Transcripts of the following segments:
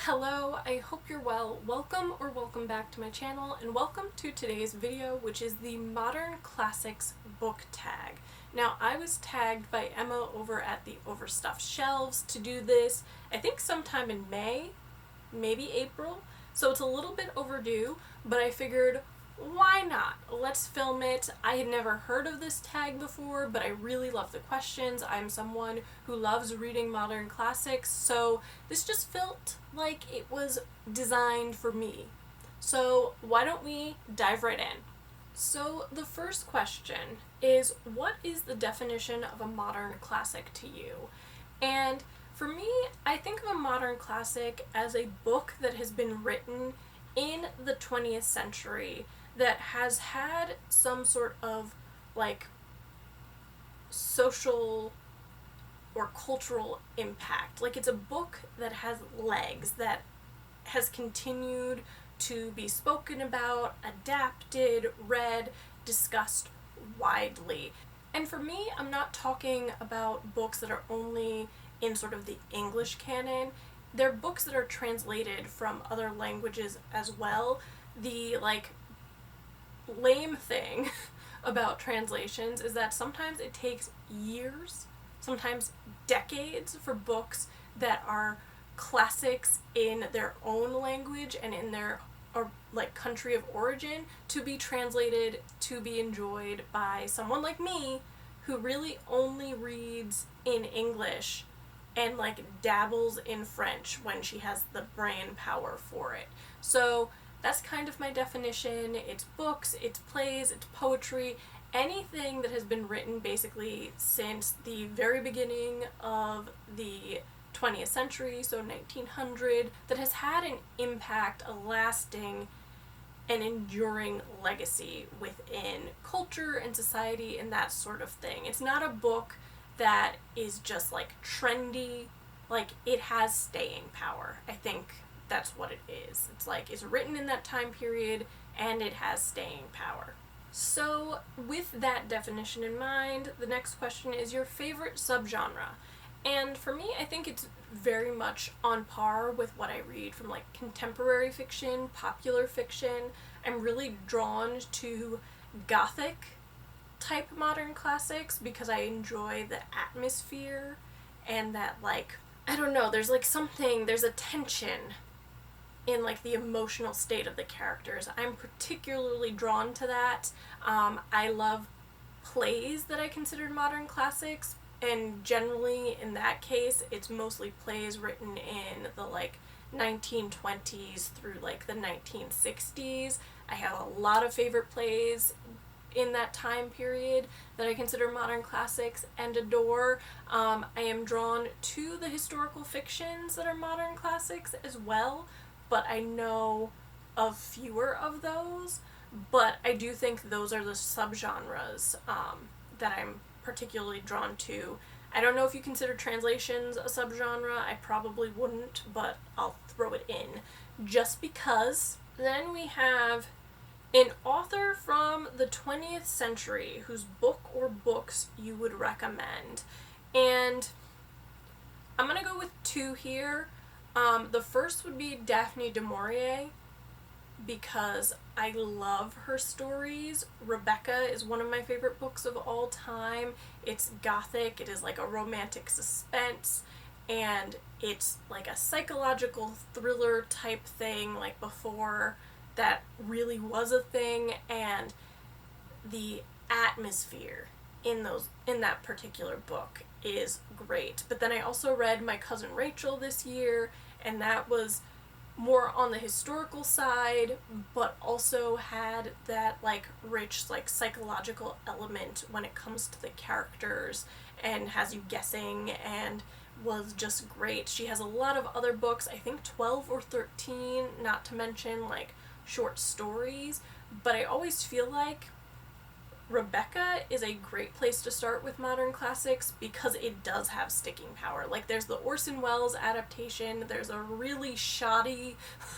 Hello, I hope you're well. Welcome back to my channel, and welcome to today's video, which is the Modern Classics book tag. Now, I was tagged by Emma over at the Overstuffed shelves to do this, I think sometime in May, maybe April, so it's a little bit overdue, but I figured, why not? Let's film it. I had never heard of this tag before, but I really love the questions. I'm someone who loves reading modern classics, so this just felt like it was designed for me. So why don't we dive right in? So the first question is, what is the definition of a modern classic to you? And for me, I think of a modern classic as a book that has been written in the 20th century that has had some sort of social or cultural impact. It's a book that has legs, that has continued to be spoken about, adapted, read, discussed widely. And for me, I'm not talking about books that are only in sort of the English canon. They're books that are translated from other languages as well. The lame thing about translations is that sometimes it takes years, sometimes decades, for books that are classics in their own language and in their country of origin to be translated, to be enjoyed by someone like me who really only reads in English and dabbles in French when she has the brain power for it. So that's kind of my definition. It's books, it's plays, it's poetry, anything that has been written basically since the very beginning of the 20th century, so 1900, that has had an impact, a lasting and enduring legacy within culture and society and that sort of thing. It's not a book that is just trendy, it has staying power. I think that's what it is. It's written in that time period and it has staying power. So with that definition in mind, the next question is your favorite subgenre. And for me, I think it's very much on par with what I read from contemporary fiction, popular fiction. I'm really drawn to gothic type modern classics because I enjoy the atmosphere and that I don't know, there's there's a tension in the emotional state of the characters. I'm particularly drawn to that. I love plays that I consider modern classics, and generally in that case it's mostly plays written in the 1920s through the 1960s. I have a lot of favorite plays in that time period that I consider modern classics and adore. I am drawn to the historical fictions that are modern classics as well, but I know of fewer of those. But I do think those are the subgenres that I'm particularly drawn to. I don't know if you consider translations a subgenre. I probably wouldn't, but I'll throw it in just because. Then we have an author from the 20th century whose book or books you would recommend. And I'm gonna go with two here. The first would be Daphne du Maurier, because I love her stories. Rebecca is one of my favorite books of all time. It's gothic, it is a romantic suspense, and it's a psychological thriller type thing, before that really was a thing, and the atmosphere in that particular book is great. But then I also read My Cousin Rachel this year, and that was more on the historical side, but also had that rich psychological element when it comes to the characters and has you guessing, and was just great. She has a lot of other books, I think 12 or 13, not to mention short stories, but I always feel Rebecca is a great place to start with modern classics because it does have sticking power. There's the Orson Welles adaptation, there's a really shoddy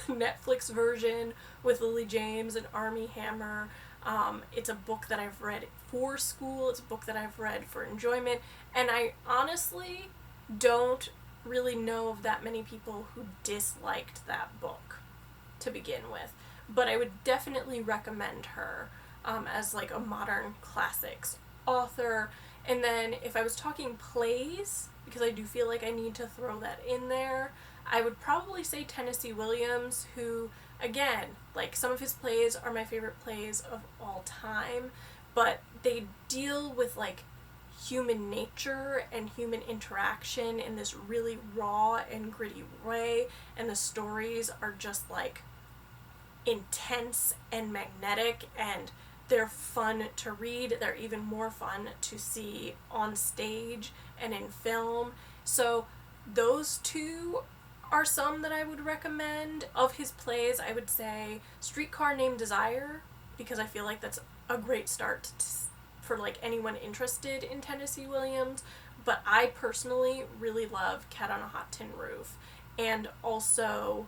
Netflix version with Lily James and Armie Hammer. It's a book that I've read for school, it's a book that I've read for enjoyment, and I honestly don't really know of that many people who disliked that book to begin with. But I would definitely recommend her as like a modern classics author. And then if I was talking plays, because I do feel like I need to throw that in there, I would probably say Tennessee Williams, who, again, like, some of his plays are my favorite plays of all time, but they deal with, like, human nature and human interaction in this really raw and gritty way, and the stories are just, like, intense and magnetic, and they're fun to read. They're even more fun to see on stage and in film. So those two are some that I would recommend. Of his plays, I would say Streetcar Named Desire, because I feel like that's a great start for like anyone interested in Tennessee Williams. But I personally really love Cat on a Hot Tin Roof, and also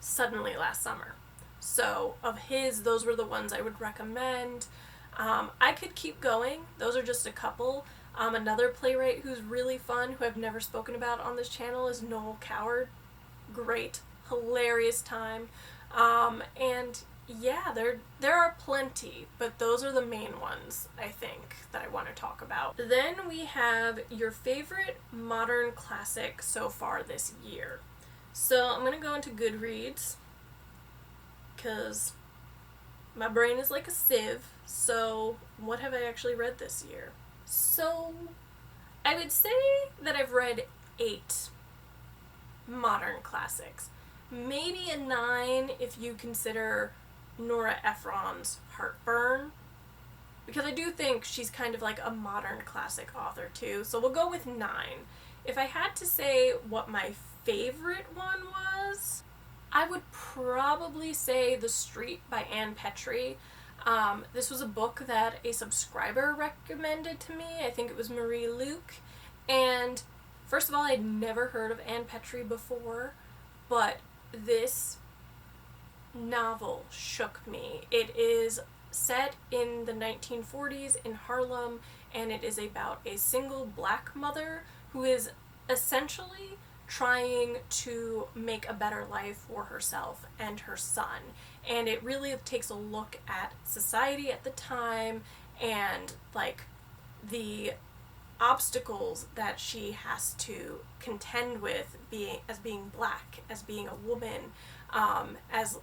Suddenly Last Summer. So of his, those were the ones I would recommend. I could keep going. Those are just a couple. Another playwright who's really fun, who I've never spoken about on this channel, is Noel Coward. Great, hilarious time. And yeah, there are plenty, but those are the main ones, I think, that I want to talk about. Then we have your favorite modern classic so far this year. So I'm going to go into Goodreads, because my brain is like a sieve. So what have I actually read this year? So I would say that I've read 8 modern classics. Maybe a 9 if you consider Nora Ephron's Heartburn, because I do think she's kind of like a modern classic author too. So we'll go with 9. If I had to say what my favorite one was, I would probably say The Street by Ann Petrie. This was a book that a subscriber recommended to me. I think it was Marie Luke. And first of all, I'd never heard of Ann Petrie before, but this novel shook me. It is set in the 1940s in Harlem, and it is about a single black mother who is essentially trying to make a better life for herself and her son. And it really takes a look at society at the time and like the obstacles that she has to contend with being black, as being a woman, as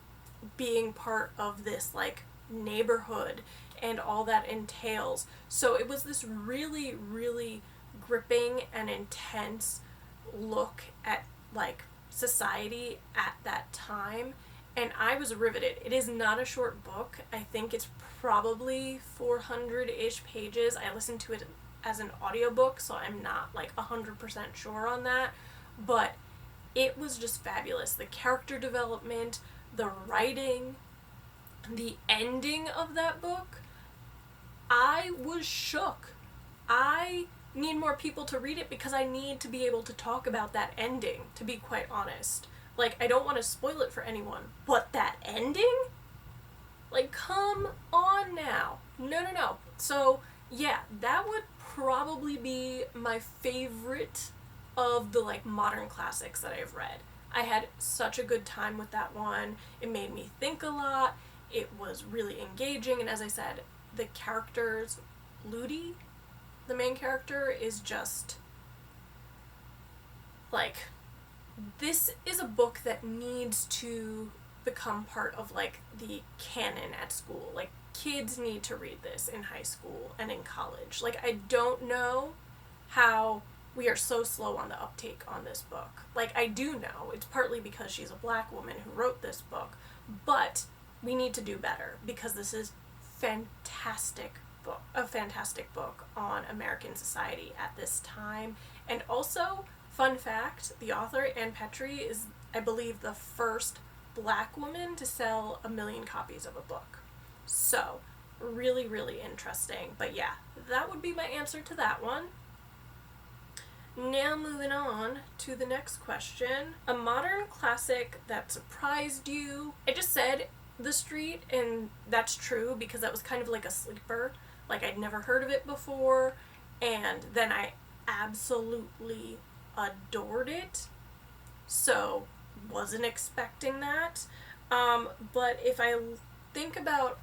being part of this like neighborhood and all that entails. So it was this really, really gripping and intense look at like society at that time, and I was riveted. It is not a short book. I think it's probably 400-ish pages. I listened to it as an audiobook, so I'm not like 100% sure on that, but it was just fabulous. The character development, the writing, the ending of that book, I was shook. I need more people to read it because I need to be able to talk about that ending, to be quite honest. Like, I don't want to spoil it for anyone, but that ending? Like, come on now. No. So, yeah, that would probably be my favorite of the, like, modern classics that I've read. I had such a good time with that one. It made me think a lot. It was really engaging, and as I said, the characters, Ludi, the main character, is just like, this is a book that needs to become part of like the canon at school. Like, kids need to read this in high school and in college. Like, I don't know how we are so slow on the uptake on this book. Like, I do know it's partly because she's a black woman who wrote this book, but we need to do better, because this is a fantastic book on American society at this time. And also, fun fact, the author, Ann Petrie, is, I believe, the first black woman to sell 1 million copies of a book. So, really, really interesting. But yeah, that would be my answer to that one. Now moving on to the next question. A modern classic that surprised you. I just said The Street, and that's true because that was kind of like a sleeper. Like, I'd never heard of it before, and then I absolutely adored it, so wasn't expecting that. But if I think about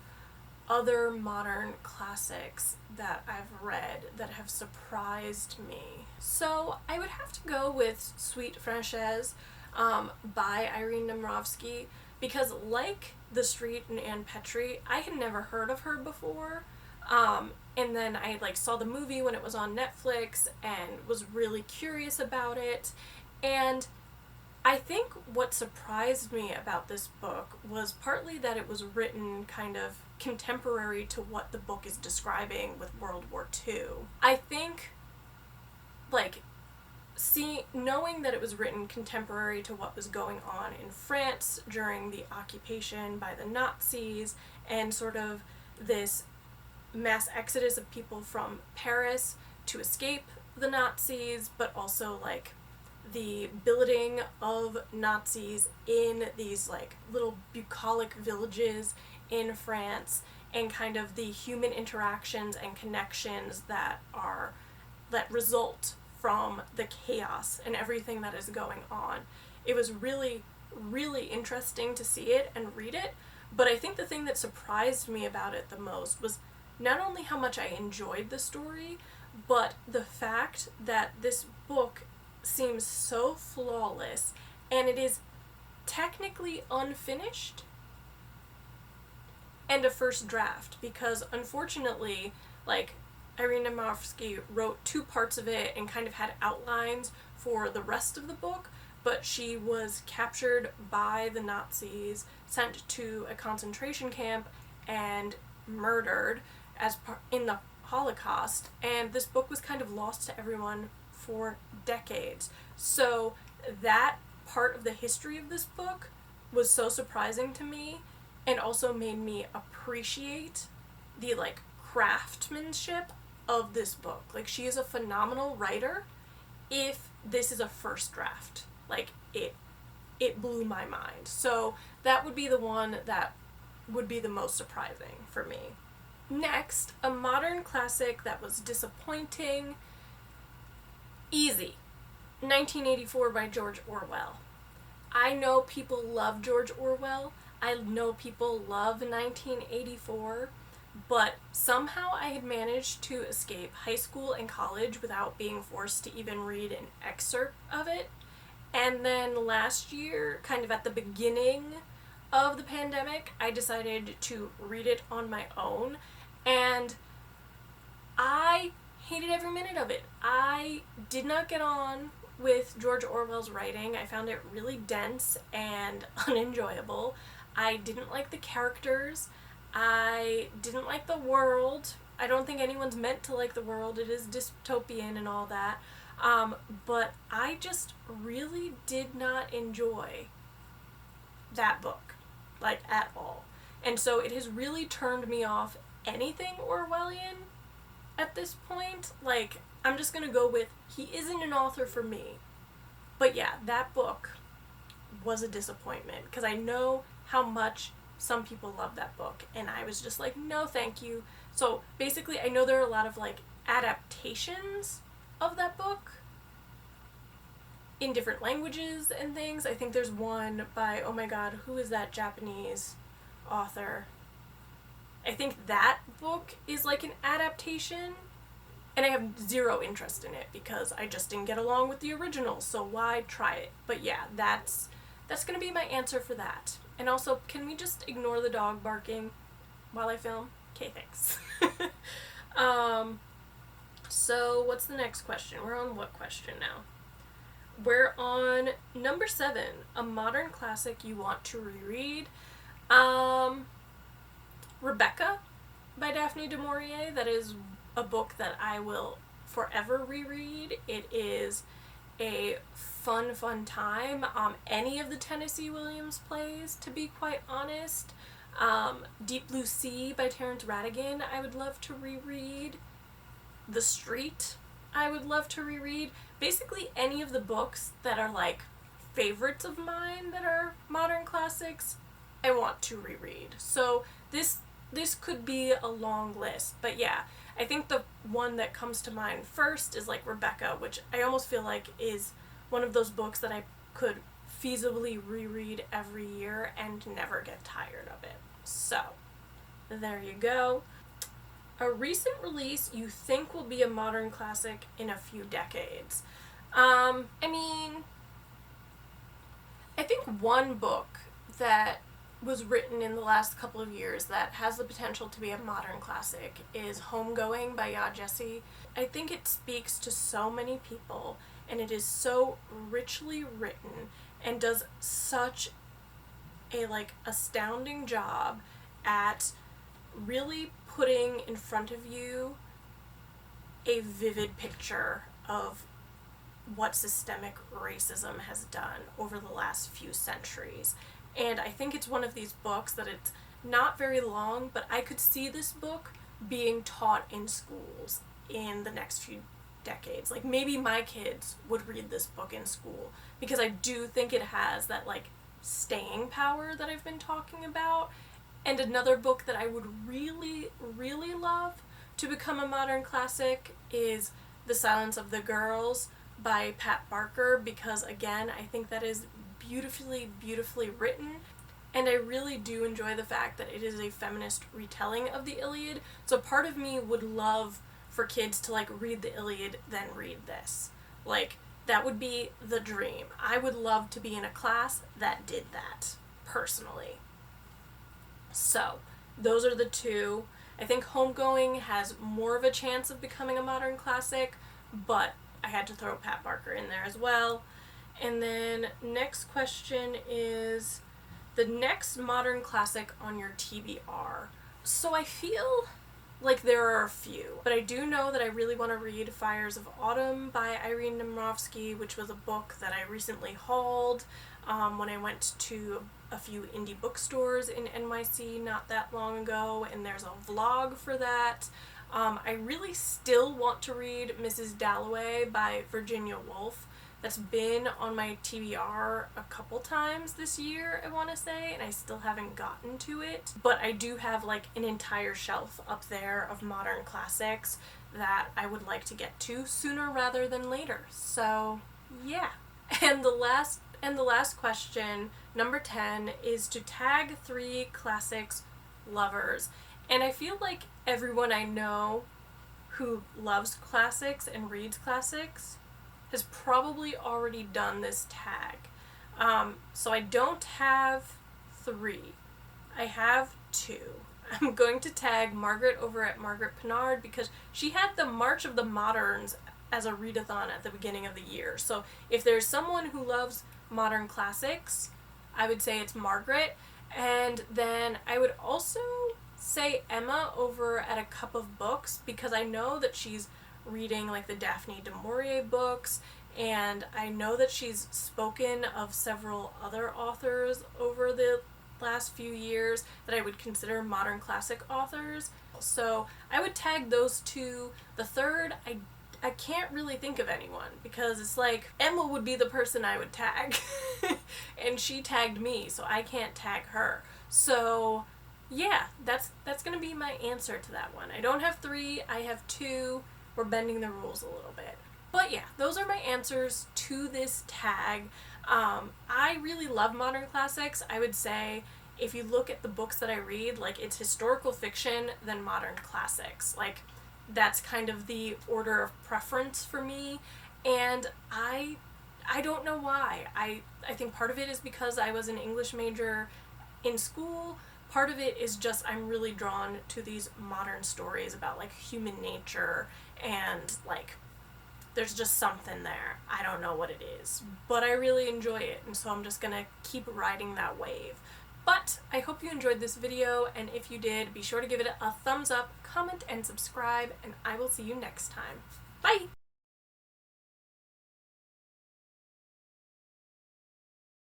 other modern classics that I've read that have surprised me, so I would have to go with Suite Francaise by Irene Nemirovsky, because like The Street and Anne Petrie, I had never heard of her before. And then I saw the movie when it was on Netflix and was really curious about it. And I think what surprised me about this book was partly that it was written kind of contemporary to what the book is describing with World War II. I think, knowing that it was written contemporary to what was going on in France during the occupation by the Nazis, and sort of this mass exodus of people from Paris to escape the Nazis, but also the billeting of Nazis in these little bucolic villages in France, and kind of the human interactions and connections that result from the chaos and everything that is going on. It was really, really interesting to see it and read it, but I think the thing that surprised me about it the most was not only how much I enjoyed the story, but the fact that this book seems so flawless, and it is technically unfinished and a first draft, because unfortunately, Irina Nemirovsky wrote 2 parts of it and kind of had outlines for the rest of the book, but she was captured by the Nazis, sent to a concentration camp, and murdered in the Holocaust, and this book was kind of lost to everyone for decades. So that part of the history of this book was so surprising to me, and also made me appreciate the craftsmanship of this book. She is a phenomenal writer. If this is a first draft, it blew my mind. So that would be the one that would be the most surprising for me. Next, a modern classic that was disappointing. Easy. 1984 by George Orwell. I know people love George Orwell. I know people love 1984, but somehow I had managed to escape high school and college without being forced to even read an excerpt of it. And then last year, kind of at the beginning of the pandemic, I decided to read it on my own, and I hated every minute of it. I did not get on with George Orwell's writing. I found it really dense and unenjoyable. I didn't like the characters. I didn't like the world. I don't think anyone's meant to like the world. It is dystopian and all that. But I just really did not enjoy that book, at all. And so it has really turned me off anything Orwellian at this point. I'm just gonna go with, he isn't an author for me. But yeah, that book was a disappointment, because I know how much some people love that book, and I was just no thank you. So basically, I know there are a lot of adaptations of that book in different languages and things. I think there's one by, oh my god, who is that Japanese author? I think that book is an adaptation, and I have zero interest in it because I just didn't get along with the original, so why try it? But yeah, that's gonna be my answer for that. And also, can we just ignore the dog barking while I film? Okay, thanks. So what's the next question? We're on what question now? We're on number 7, a modern classic you want to reread. Rebecca by Daphne du Maurier. That is a book that I will forever reread. It is a fun time. Any of the Tennessee Williams plays, to be quite honest. Deep Blue Sea by Terrence Rattigan I would love to reread. The Street I would love to reread. Basically any of the books that are favorites of mine that are modern classics, I want to reread. So this could be a long list, but yeah, I think the one that comes to mind first is Rebecca, which I almost feel is one of those books that I could feasibly reread every year and never get tired of it. So, there you go. A recent release you think will be a modern classic in a few decades. I mean, I think one book that was written in the last couple of years that has the potential to be a modern classic is Homegoing by Ya Jesse. I think it speaks to so many people, and it is so richly written and does such a astounding job at really putting in front of you a vivid picture of what systemic racism has done over the last few centuries. And I think it's one of these books that it's not very long, but I could see this book being taught in schools in the next few decades. Like, maybe my kids would read this book in school, because I do think it has that staying power that I've been talking about. And another book that I would really, really love to become a modern classic is The Silence of the Girls by Pat Barker, because again, I think that is beautifully, beautifully written, and I really do enjoy the fact that it is a feminist retelling of the Iliad. So part of me would love for kids to read the Iliad, then read this. That would be the dream. I would love to be in a class that did that, personally. So, those are the two. I think Homegoing has more of a chance of becoming a modern classic, but I had to throw Pat Barker in there as well. And then next question is the next modern classic on your TBR. So I feel like there are a few, but I do know that I really want to read Fires of Autumn by Irene Nemirovsky, which was a book that I recently hauled when I went to a few indie bookstores in NYC not that long ago, and there's a vlog for that. I really still want to read Mrs. Dalloway by Virginia Woolf. That's been on my TBR a couple times this year, I want to say, and I still haven't gotten to it. But I do have an entire shelf up there of modern classics that I would like to get to sooner rather than later. So, yeah. And the last question, number 10, is to tag 3 classics lovers. And I feel like everyone I know who loves classics and reads classics has probably already done this tag. So I don't have 3. I have 2. I'm going to tag Margaret over at Margaret Pinard because she had the March of the Moderns as a readathon at the beginning of the year. So if there's someone who loves modern classics, I would say it's Margaret. And then I would also say Emma over at A Cup of Books, because I know that she's reading the Daphne du Maurier books, and I know that she's spoken of several other authors over the last few years that I would consider modern classic authors. So I would tag those 2. The third, I can't really think of anyone, because it's Emma would be the person I would tag and she tagged me, so I can't tag her. So yeah, that's gonna be my answer to that one. I don't have 3, I have 2. We're bending the rules a little bit. But yeah, those are my answers to this tag. I really love modern classics. I would say if you look at the books that I read, it's historical fiction, then modern classics. That's kind of the order of preference for me. And I don't know why. I think part of it is because I was an English major in school. Part of it is just I'm really drawn to these modern stories about human nature, and there's just something there. I don't know what it is, but I really enjoy it, and so I'm just gonna keep riding that wave. But I hope you enjoyed this video, and if you did, be sure to give it a thumbs up, comment, and subscribe, and I will see you next time. Bye!